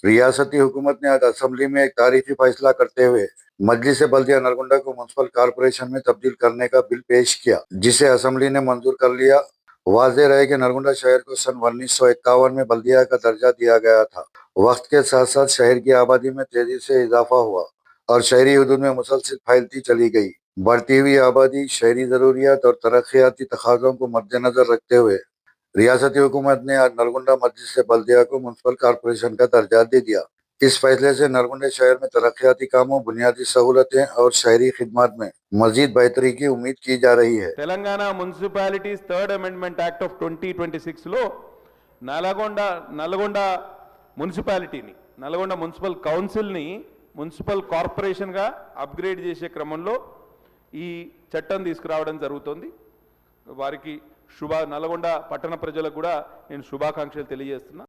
रियासती हुकूमत ने आज असेंबली में एक तारीखी फैसला करते हुए मजलिस बल्दिया नरगुंडा को म्युनिसिपल कॉरपोरेशन में तब्दील करने का बिल पेश किया, जिसे असेंबली ने मंजूर कर लिया। वाज़ेह रहे कि नरगुंडा शहर को सन 1951 में बल्दिया का दर्जा दिया गया था। वक्त के साथ साथ शहर की आबादी में तेजी से इजाफा हुआ और शहरी हदूद में मुसलसल फैलती चली गई। बढ़ती हुई आबादी, शहरी जरूरियात और तरक्याती तकाज़ों को मद्देनजर रखते हुए रियासती हुकूमत ने आज नरगुंडा मस्जिद से बल्दिया को म्युनिसिपल कॉरपोरेशन का दर्जा दे दिया। इस फैसले से नरगुंडा शहर में तरक्याती कामों, बुनियादी सहूलतें और शहरी खिदमत में मजीद बेहतरी की उम्मीद की जा रही है। Telangana municipalities third amendment act of 2026లో నల్గొండ మున్సిపాలిటీని, నల్గొండ మున్సిపల్ కౌన్సిల్ని మున్సిపల్ కార్పొరేషన్గా అప్గ్రేడ్ చేసే క్రమంలో ఈ చట్టం తీసుకురావడం జరుగుతుంది. వారికి నల్గొండ పట్టణ ప్రజలకు కూడా నేను శుభాకాంక్షలు తెలియజేస్తున్నా.